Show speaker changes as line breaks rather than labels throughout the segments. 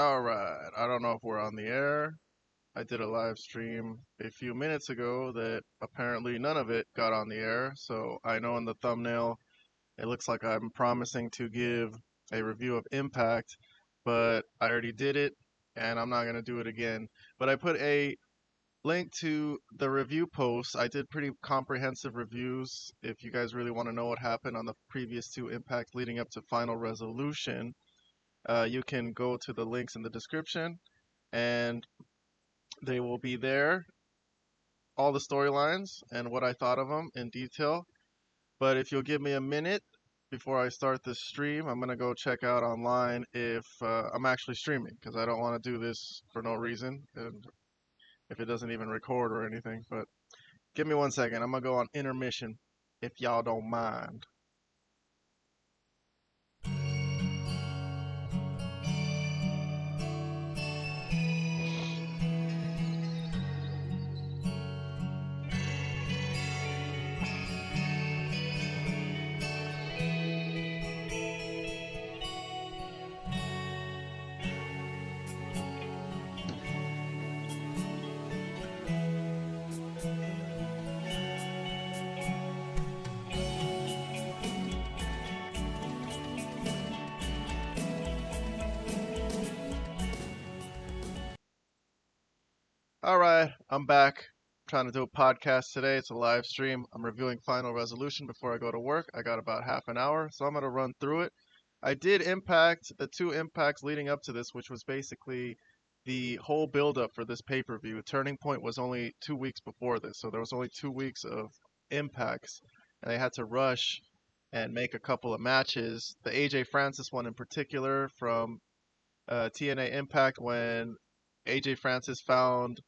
All right. I don't know if we're on the air. I did a live stream a few minutes ago that apparently none of it got on the air. So I know in the thumbnail it looks like I'm promising to give a review of Impact, but I already did it and I'm not going to do it again. But I put a link to the review post. I did pretty comprehensive reviews. If you guys really want to know what happened on the previous two Impacts leading up to Final Resolution, you can go to the links in the description and they will be there, all the storylines and what I thought of them in detail. But if you'll give me a minute before I start this stream, I'm going to go check out online if I'm actually streaming, because I don't want to do this for no reason and if it doesn't even record or anything. But give me 1 second. I'm going to go on intermission if y'all don't mind. All right, I'm back. I'm trying to do a podcast today. It's a live stream. I'm reviewing Final Resolution before I go to work. I got about half an hour, so I'm going to run through it. I did impact the two impacts leading up to this, which was basically the whole build-up for this pay-per-view. Turning Point was only 2 weeks before this, so there was only 2 weeks of impacts, and they had to rush and make a couple of matches. The AJ Francis one in particular from TNA Impact, when AJ Francis found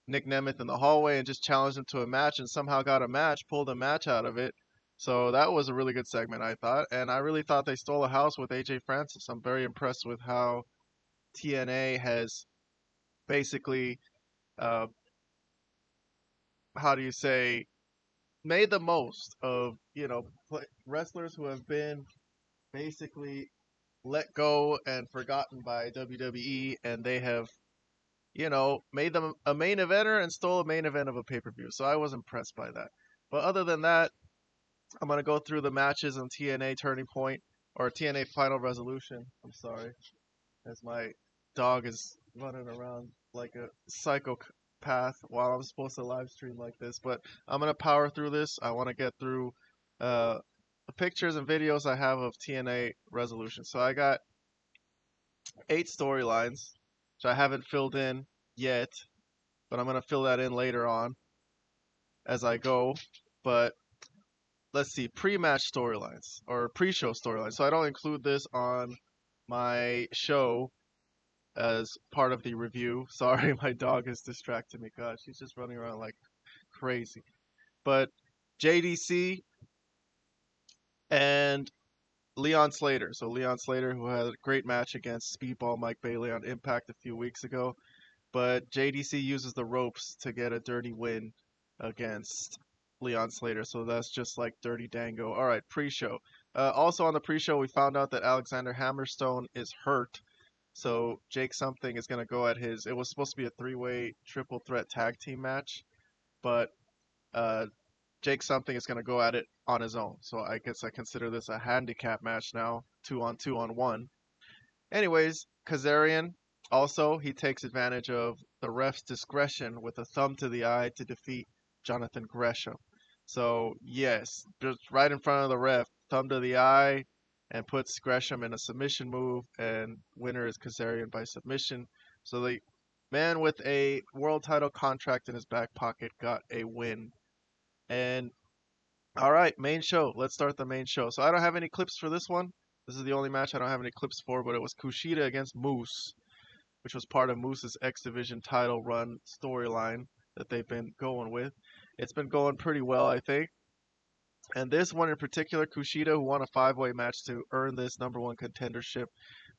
Nick Nemeth in the hallway and just challenged him to a match and somehow got a match, pulled a match out of it. So that was a really good segment, I thought. And I really thought they stole a house with AJ Francis. I'm very impressed with how TNA has basically, uh, how do you say, made the most of, wrestlers who have been basically let go and forgotten by WWE, and they have made them a main eventer and stole a main event of a pay-per-view. So I was impressed by that. But other than that, I'm going to go through the matches on TNA Turning Point, or TNA Final Resolution. I'm sorry, as my dog is running around like a psychopath while I'm supposed to live stream like this. But I'm going to power through this. I want to get through uh, the pictures and videos I have of TNA Resolution. So I got 8 storylines, which I haven't filled in yet, but I'm going to fill that in later on as I go. But let's see, pre-match storylines or pre-show storylines. So I don't include this on my show as part of the review. Sorry, my dog is distracting me. Gosh, she's just running around like crazy. But JDC and Leon Slater. So Leon Slater, who had a great match against Speedball Mike Bailey on Impact a few weeks ago. But JDC uses the ropes to get a dirty win against Leon Slater. So that's just like Dirty Dango. All right, pre-show. Also on the pre-show, we found out that Alexander Hammerstone is hurt. So Jake Something is going to go at his... It was supposed to be a 3-way triple threat tag team match. But Jake Something is going to go at it on his own. So I guess I consider this a handicap match now. 2-on-2-on-1. Anyways, Kazarian, also, he takes advantage of the ref's discretion with a thumb to the eye to defeat Jonathan Gresham. So, yes, just right in front of the ref, thumb to the eye, and puts Gresham in a submission move, and winner is Kazarian by submission. So the man with a world title contract in his back pocket got a win. And, all right, main show. Let's start the main show. So I don't have any clips for this one. This is the only match I don't have any clips for, but it was Kushida against Moose, which was part of Moose's X Division title run storyline that they've been going with. It's been going pretty well, I think. And this one in particular, Kushida, who won a 5-way match to earn this #1 contendership,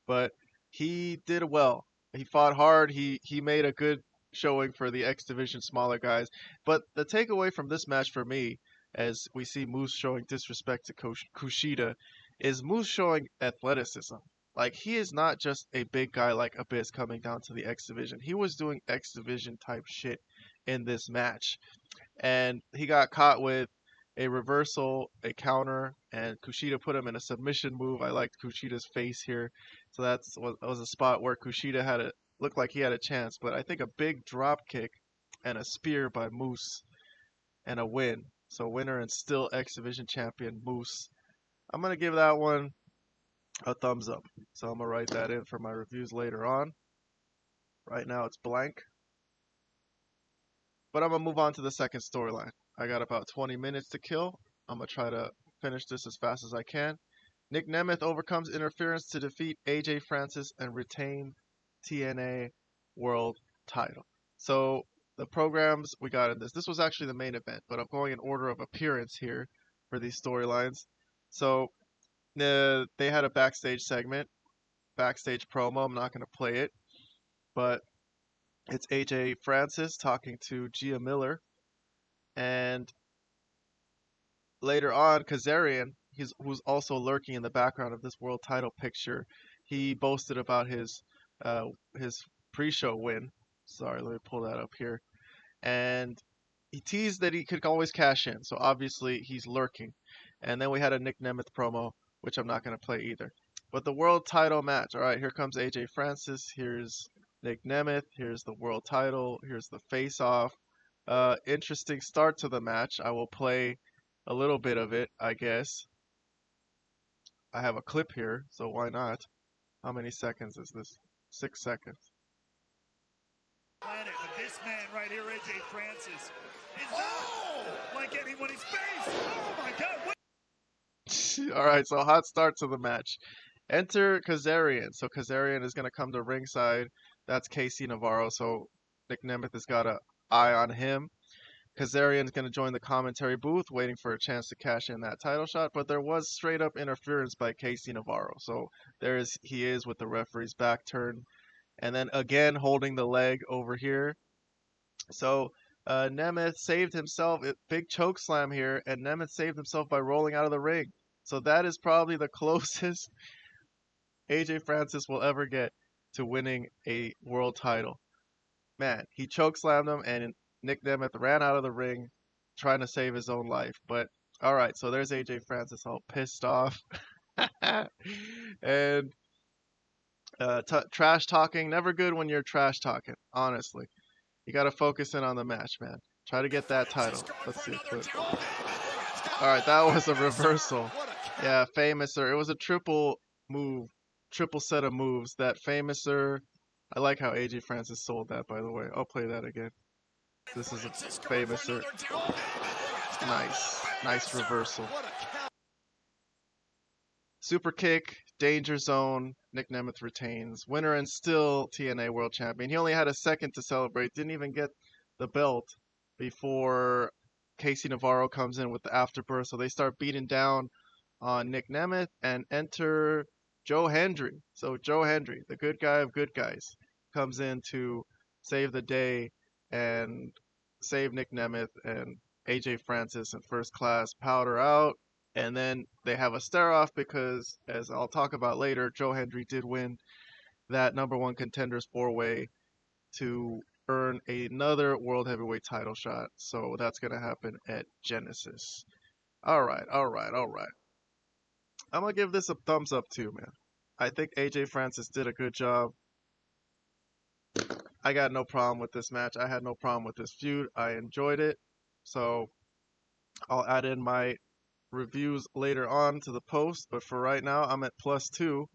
but he did well. He fought hard. He made a good showing for the X Division smaller guys. But the takeaway from this match for me, as we see Moose showing disrespect to Kushida, is Moose showing athleticism. Like, he is not just a big guy like Abyss coming down to the X Division. He was doing X Division type shit in this match. And he got caught with a reversal, a counter, and Kushida put him in a submission move. I liked Kushida's face here. So that was a spot where Kushida looked like he had a chance. But I think a big drop kick and a spear by Moose and a win. So winner and still X Division champion Moose. I'm going to give that one a thumbs up. So I'm going to write that in for my reviews later on. Right now it's blank. But I'm going to move on to the second storyline. I got about 20 minutes to kill. I'm going to try to finish this as fast as I can. Nick Nemeth overcomes interference to defeat AJ Francis and retain TNA World title. So the programs we got in this. This was actually the main event, but I'm going in order of appearance here for these storylines. So they had a backstage segment, backstage promo. I'm not going to play it, but it's AJ Francis talking to Gia Miller, and later on, Kazarian, who's also lurking in the background of this world title picture, he boasted about his pre-show win. Sorry, let me pull that up here. And he teased that he could always cash in, so obviously he's lurking. And then we had a Nick Nemeth promo, which I'm not going to play either. But the world title match, all right, here comes AJ Francis, here's Nick Nemeth, here's the world title, here's the face-off. Interesting start to the match. I will play a little bit of it, I guess. I have a clip here, so why not? How many seconds is this? 6 seconds.
Planet, but this man right here, AJ Francis, is not like anybody's face. Oh my God! What?
All right, so hot start to the match. Enter Kazarian. So Kazarian is going to come to ringside. That's Casey Navarro. So Nick Nemeth has got an eye on him. Kazarian is going to join the commentary booth, waiting for a chance to cash in that title shot. But there was straight up interference by Casey Navarro. So he is with the referee's back turned. And then again holding the leg over here. So Nemeth saved himself. Big choke slam here. And Nemeth saved himself by rolling out of the ring. So that is probably the closest AJ Francis will ever get to winning a world title. Man, he chokeslammed him, and Nick Nemeth ran out of the ring trying to save his own life. But, alright, so there's AJ Francis all pissed off. And trash talking, never good when you're trash talking, honestly. You gotta focus in on the match, man. Try to get that title. Let's see. Alright, that was a reversal. Yeah, Famouser. It was a triple set of moves. That Famouser. I like how AJ Francis sold that, by the way. I'll play that again. This is a Famouser. Nice reversal. Super kick, danger zone. Nick Nemeth retains. Winner and still TNA World Champion. He only had a second to celebrate. Didn't even get the belt before Casey Navarro comes in with the afterbirth. So they start beating down on Nick Nemeth and enter Joe Hendry. So Joe Hendry, the good guy of good guys, comes in to save the day and save Nick Nemeth, and AJ Francis and First Class powder out. And then they have a stare-off because, as I'll talk about later, Joe Hendry did win that #1 Contenders 4-way to earn another World Heavyweight title shot. So that's going to happen at Genesis. Alright. I'm going to give this a thumbs up too, man. I think AJ Francis did a good job. I got no problem with this match. I had no problem with this feud. I enjoyed it. So I'll add in my reviews later on to the post. But for right now, I'm at +2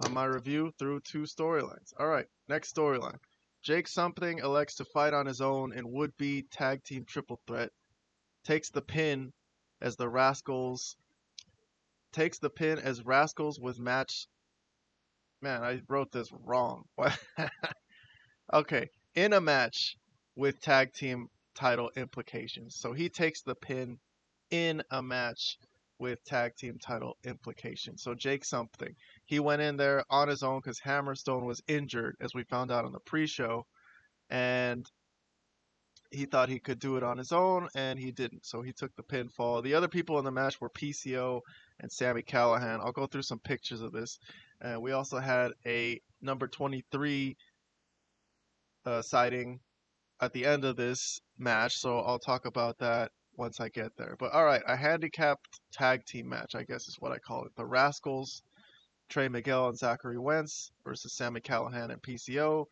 on my review through 2 storylines. Alright, next storyline. Jake Something elects to fight on his own in would-be tag team triple threat. Takes the pin as Rascals with match. Man, I wrote this wrong. Okay, in a match with tag team title implications. So he takes the pin in a match with tag team title implications. So Jake Something, he went in there on his own because Hammerstone was injured, as we found out on the pre-show, and he thought he could do it on his own, and he didn't. So he took the pinfall. The other people in the match were PCO and Sami Callihan. I'll go through some pictures of this. We also had a number 23 sighting at the end of this match, so I'll talk about that once I get there. But all right, a handicapped tag team match, I guess is what I call it. The Rascals, Trey Miguel and Zachary Wentz versus Sami Callihan and PCO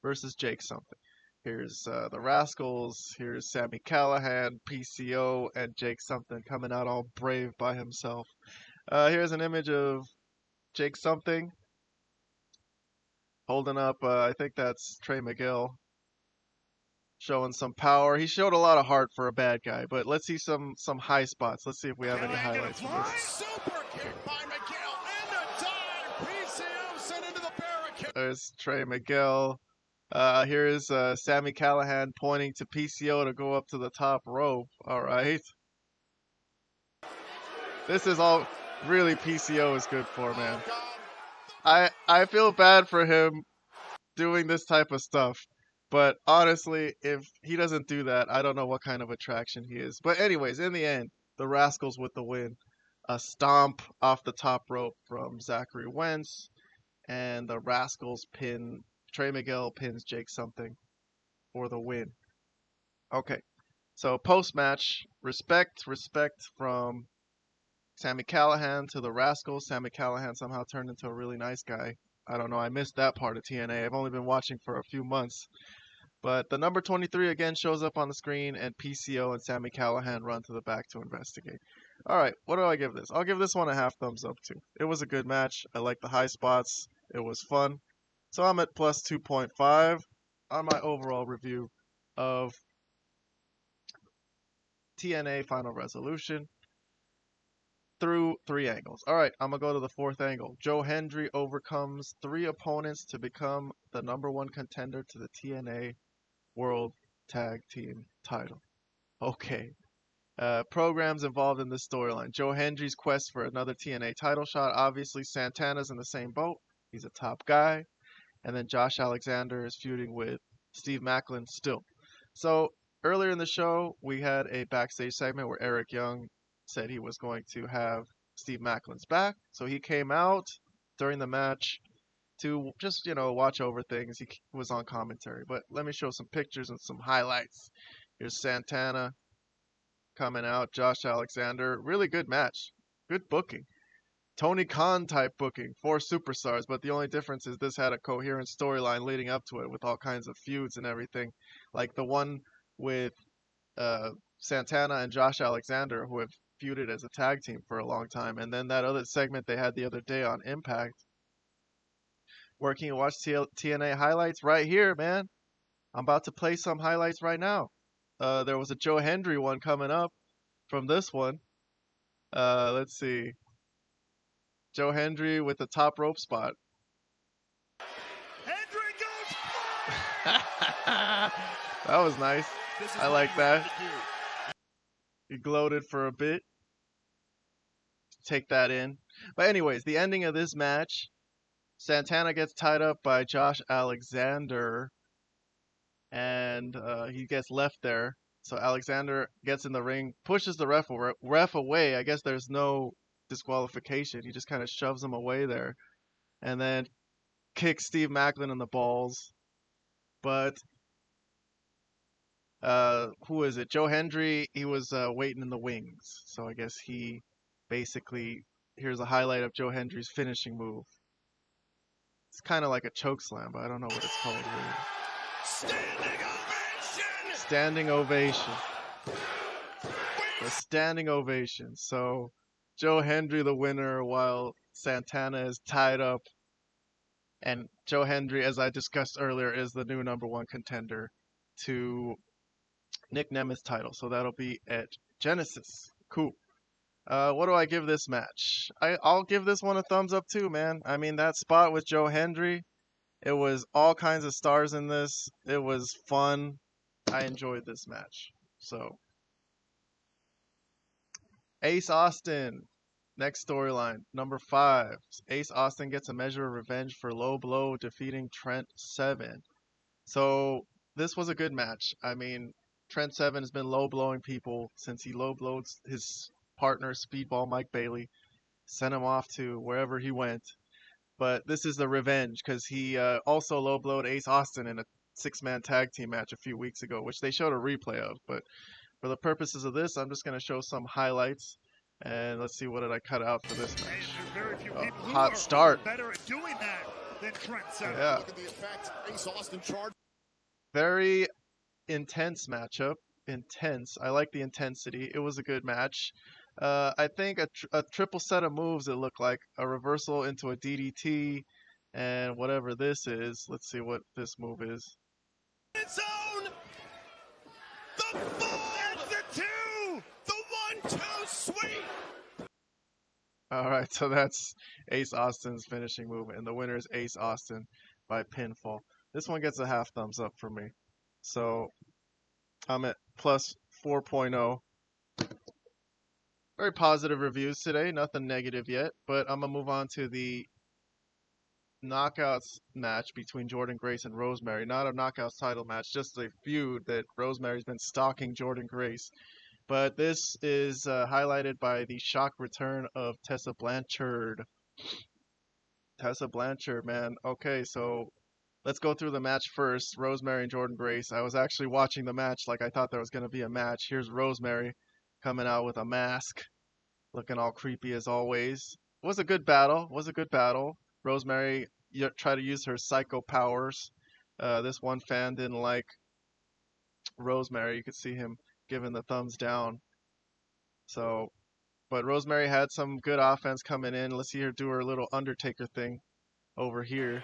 versus Jake something. Here's the Rascals, here's Sami Callihan, PCO, and Jake something coming out all brave by himself. Here's an image of Jake something holding up, I think that's Trey Miguel, showing some power. He showed a lot of heart for a bad guy, but let's see some high spots. Let's see if we have any highlights of this.
Super kick by Miguel and a dive. PCO sent into the barricade.
There's Trey Miguel. Here's Sami Callihan pointing to PCO to go up to the top rope. All right. This is all really PCO is good for, man. I feel bad for him doing this type of stuff. But honestly, if he doesn't do that, I don't know what kind of attraction he is. But anyways, in the end, the Rascals with the win. A stomp off the top rope from Zachary Wentz. And the Rascals pin, Trey Miguel pins Jake something for the win. Okay, so post-match, respect from Sami Callihan to the Rascals. Sami Callihan somehow turned into a really nice guy. I don't know, I missed that part of TNA. I've only been watching for a few months. But the number 23 again shows up on the screen, and PCO and Sami Callihan run to the back to investigate. All right, what do I give this? I'll give this one a half thumbs up too. It was a good match. I like the high spots. It was fun. So I'm at plus 2.5 on my overall review of TNA Final Resolution through 3 angles. All right, I'm going to go to the 4th angle. Joe Hendry overcomes 3 opponents to become the number 1 contender to the TNA World Tag Team title. Okay. Programs involved in this storyline. Joe Hendry's quest for another TNA title shot. Obviously, Santana's in the same boat. He's a top guy. And then Josh Alexander is feuding with Steve Maclin still. So earlier in the show, we had a backstage segment where Eric Young said he was going to have Steve Maclin's back. So he came out during the match to just, watch over things. He was on commentary. But let me show some pictures and some highlights. Here's Santana coming out. Josh Alexander. Really good match. Good booking. Tony Khan type booking. 4 superstars. But the only difference is this had a coherent storyline leading up to it with all kinds of feuds and everything. Like the one with Santana and Josh Alexander, who have feuded as a tag team for a long time. And then that other segment they had the other day on Impact, where can you watch TNA highlights? Right here, man. I'm about to play some highlights right now. There was a Joe Hendry one coming up from this one. Let's see. Joe Hendry with the top rope spot.
Hendry goes.
That was nice. I like that. He gloated for a bit. Take that in. But anyways, the ending of this match, Santana gets tied up by Josh Alexander, and he gets left there. So Alexander gets in the ring, pushes the ref away. I guess there's no disqualification. He just kind of shoves him away there, and then kicks Steve Maclin in the balls. But who is it? Joe Hendry, he was waiting in the wings. So I guess he basically, here's a highlight of Joe Hendry's finishing move. It's kind of like a choke slam, but I don't know what it's called really.
Standing ovation.
Standing ovation. A standing ovation. So Joe Hendry the winner while Santana is tied up. And Joe Hendry, as I discussed earlier, is the new number 1 contender to Nick Nemeth's title. So that'll be at Genesis. Cool. What do I give this match? I'll give this one a thumbs up too, man. I mean, that spot with Joe Hendry, it was all kinds of stars in this. It was fun. I enjoyed this match. So, Ace Austin, next storyline, number 5. Ace Austin gets a measure of revenge for Low Blow defeating Trent Seven. So, this was a good match. I mean, Trent Seven has been low blowing people since he low blowed his partner Speedball Mike Bailey, sent him off to wherever he went. But this is the revenge because he also low blowed Ace Austin in a 6-man tag team match a few weeks ago, which they showed a replay of. But for the purposes of this, I'm just going to show some highlights. And let's see, what did I cut out for this
Hey,
match?
there's very few people who
Hot
are
start.
better at doing that than Trent Seven.
Yeah.
Look at the effect. Ace Austin charged.
Very intense matchup. Intense. I like the intensity. It was a good match. I think a triple set of moves, it looked like a reversal into a DDT and whatever this is. Let's see what this move is.
Zone. The fold.
The two.
The 1-2 sweep.
All right, so that's Ace Austin's finishing move, and the winner is Ace Austin by pinfall. This one gets a half thumbs up for me. So I'm at plus 4.0. Very positive reviews today, nothing negative yet, but I'm going to move on to the knockouts match between Jordynne Grace and Rosemary. Not a knockouts title match, just a feud that Rosemary's been stalking Jordynne Grace. But this is highlighted by the shock return of Tessa Blanchard. Tessa Blanchard, man. Okay, so let's go through the match first. Rosemary and Jordynne Grace. I was actually watching the match like I thought there was going to be a match. Here's Rosemary coming out with a mask, looking all creepy as always. Was a good battle. Rosemary tried to use her psycho powers. This one fan didn't like Rosemary. You could see him giving the thumbs down. So, but Rosemary had some good offense coming in. Let's see her do her little Undertaker thing over here.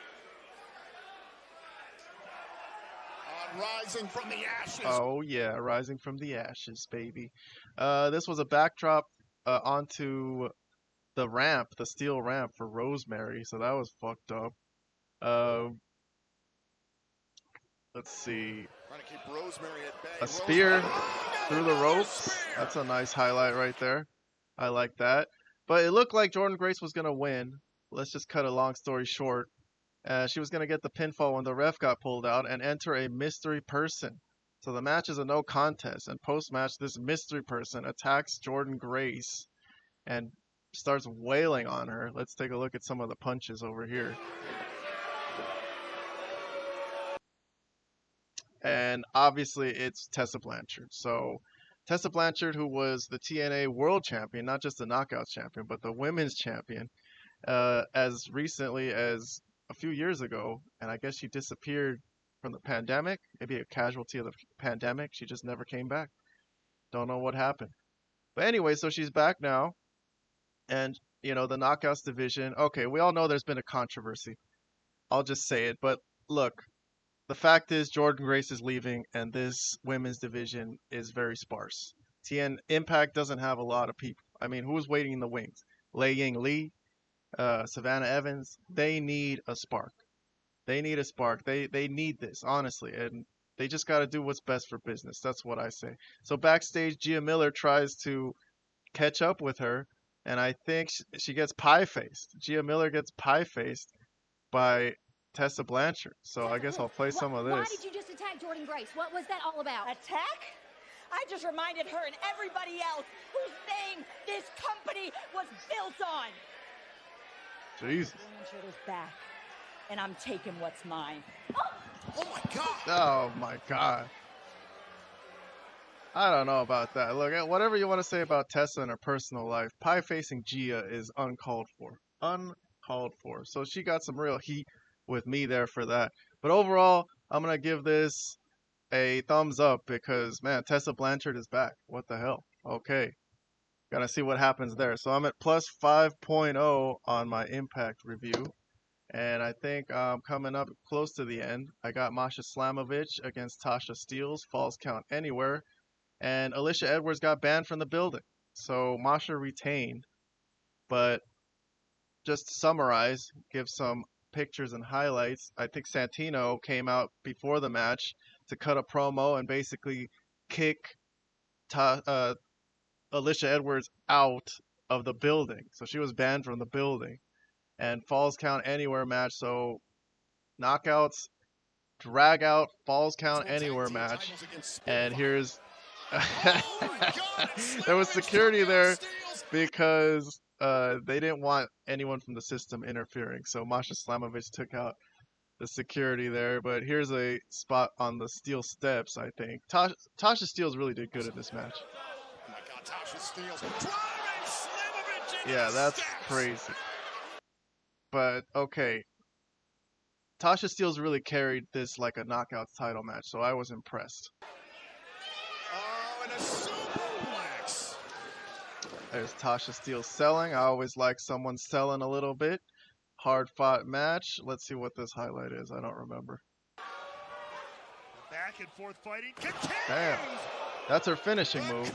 Rising from the ashes.
Oh yeah, rising from the ashes, baby. This was a backdrop onto the ramp, the steel ramp for Rosemary, so that was fucked up. Let's see.
Trying to keep Rosemary at bay.
A spear
Oh,
through the
another
ropes.
spear.
That's a nice highlight right there. I like that. But it looked like Jordynne Grace was going to win. Let's just cut a long story short. She was going to get the pinfall when the ref got pulled out and enter a mystery person. So the match is a no contest. And post-match, this mystery person attacks Jordynne Grace and starts wailing on her. Let's take a look at some of the punches over here. And obviously it's Tessa Blanchard. So Tessa Blanchard, who was the TNA World Champion, not just the Knockouts Champion, but the Women's Champion, as recently as a few years ago, and I guess she disappeared from the pandemic, maybe a casualty of the pandemic. She just never came back. Don't know what happened. But anyway, so she's back now, and you know, the Knockouts division. Okay, we all know there's been a controversy. I'll just say it, but look, the fact is Jordynne Grace is leaving, and this women's division is very sparse. TN Impact doesn't have a lot of people. I mean, who's waiting in the wings? Lei Ying Lee, Savannah Evans. They need a spark. They need a spark. They need this, honestly, and they just got to do what's best for business. That's what I say. So backstage, Gia Miller tries to catch up with her, and I think she gets pie-faced. Gia Miller gets pie-faced by Tessa Blanchard. So I guess I'll play some of this.
Why did you just attack Jordynne Grace? What was that all about?
Attack? I just reminded her and everybody else whose name this company was built on.
Jesus.
Blanchard is back, and I'm taking what's mine.
Oh my God.
Oh my God. I don't know about that. Look, whatever you want to say about Tessa and her personal life, pie-facing Gia is uncalled for. Uncalled for. So she got some real heat with me there for that. But overall, I'm going to give this a thumbs up because, man, Tessa Blanchard is back. What the hell? Okay. Gotta see what happens there. So I'm at plus 5.0 on my Impact review. And I think coming up close to the end, I got Masha Slamovich against Tasha Steelz, Falls Count Anywhere. And Alicia Edwards got banned from the building. So Masha retained. But just to summarize, give some pictures and highlights. I think Santino came out before the match to cut a promo and basically kick Alicia Edwards out of the building. So she was banned from the building. And Falls Count Anywhere match. So knockouts drag out falls count anywhere match. And here's there was security there because they didn't want anyone from the system interfering. So Masha Slamovich took out the security there. But here's a spot on the steel steps, I think. Tasha Steelz really did good in this match.
Oh my God, Tasha Steelz driving Slamovich into
Yeah,
the
that's
steps.
crazy. But okay. Tasha Steelz really carried this like a knockout title match, so I was impressed.
Oh, and a superplex.
There's Tasha Steelz selling. I always like someone selling a little bit. Hard fought match. Let's see what this highlight is. I don't remember.
Back and forth fighting.
Damn. That's her finishing move.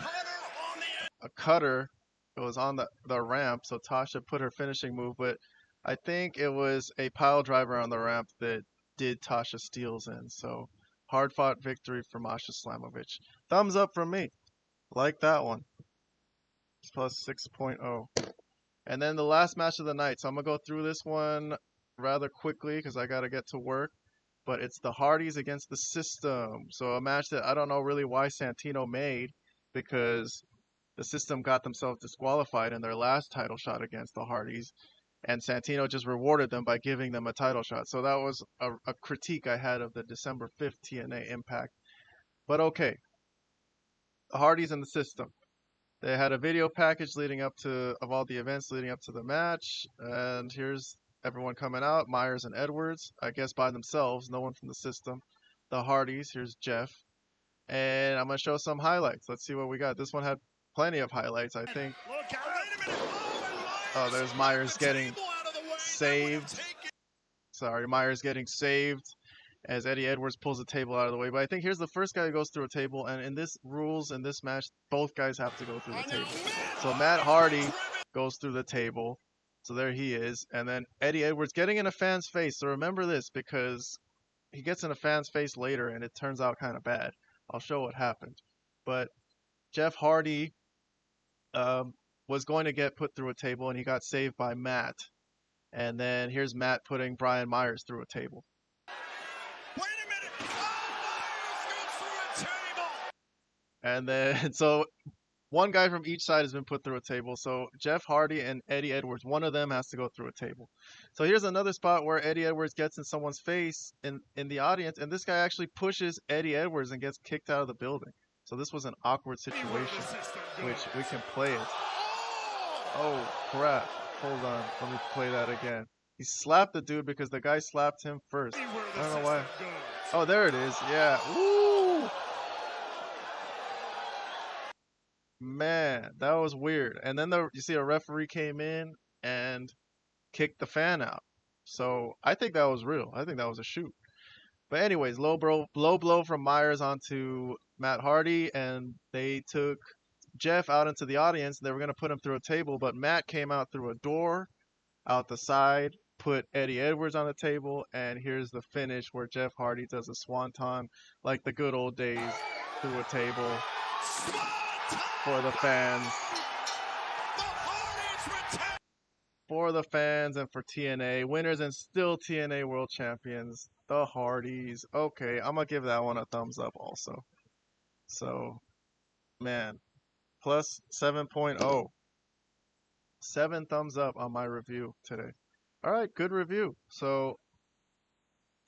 A cutter. It was on the ramp, so Tasha put her finishing move, but I think it was a pile driver on the ramp that did Tasha Steelz in. So hard fought victory for Masha Slamovich. Thumbs up from me. Like that one. It's plus 6.0. And then the last match of the night. So I'm going to go through this one rather quickly because I got to get to work. But it's the Hardys against the System. So a match that I don't know really why Santino made, because the System got themselves disqualified in their last title shot against the Hardys. And Santino just rewarded them by giving them a title shot. So that was a critique I had of the December 5th TNA Impact. But okay. The Hardys and the System. They had a video package leading up to, of all the events leading up to the match. And here's everyone coming out. Myers and Edwards, I guess by themselves. No one from the System. The Hardys, here's Jeff. And I'm going to show some highlights. Let's see what we got. This one had plenty of highlights, I think.
Look out.
Wait a minute.
Oh, there's Myers getting saved. Sorry, Myers getting saved as Eddie Edwards pulls the table out of the way. But I think here's the first guy who goes through a table, and in this rules in this match, both guys have to go through the table. So Matt Hardy goes through the table. So there he is. And then Eddie Edwards getting in a fan's face. So remember this, because he gets in a fan's face later and it turns out kind of bad. I'll show what happened. But Jeff Hardy was going to get put through a table, and he got saved by Matt. And then here's Matt putting Brian Myers through a table.
Wait a minute. Myers goes through a table.
And then, so one guy from each side has been put through a table. So Jeff Hardy and Eddie Edwards, one of them has to go through a table. So here's another spot where Eddie Edwards gets in someone's face in the audience, and this guy actually pushes Eddie Edwards and gets kicked out of the building. So this was an awkward situation, which we can play it. Oh, crap. Hold on. Let me play that again. He slapped the dude because the guy slapped him first. I don't know why. Oh, there it is. Yeah. Woo! Man, that was weird. And then you see a referee came in and kicked the fan out. So I think that was real. I think that was a shoot. But anyways, low blow from Myers onto Matt Hardy, and they took Jeff out into the audience. They were going to put him through a table, but Matt came out through a door out the side, put Eddie Edwards on the table, and here's the finish where Jeff Hardy does a swanton like the good old days through a table for the fans. For the fans and for TNA. Winners and still TNA World Champions. The Hardys. Okay, I'm going to give that one a thumbs up also. So, man. Plus 7.0. 7 thumbs up on my review today. Alright, good review. So,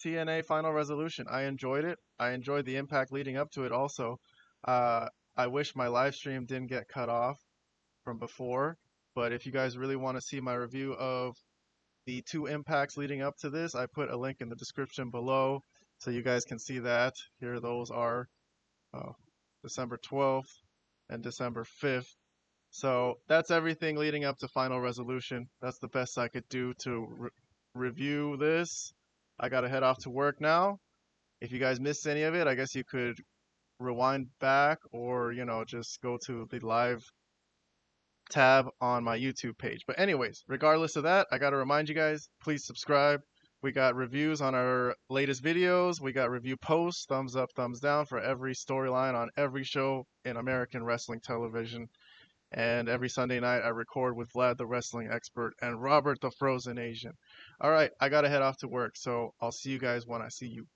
TNA Final Resolution. I enjoyed it. I enjoyed the impact leading up to it also. I wish my live stream didn't get cut off from before. But if you guys really want to see my review of the 2 impacts leading up to this, I put a link in the description below so you guys can see that. Here those are December 12th and December 5th. So that's everything leading up to Final Resolution. That's the best I could do to review this. I got to head off to work now. If you guys missed any of it, I guess you could rewind back or, just go to the live tab on my YouTube page. But anyways, regardless of that, I got to remind you guys, please subscribe. We got reviews on our latest videos. We got review posts, thumbs up, thumbs down for every storyline on every show in American wrestling television. And every Sunday night I record with Vlad the Wrestling Expert and Robert the Frozen Asian. All right, I got to head off to work, so I'll see you guys when I see you.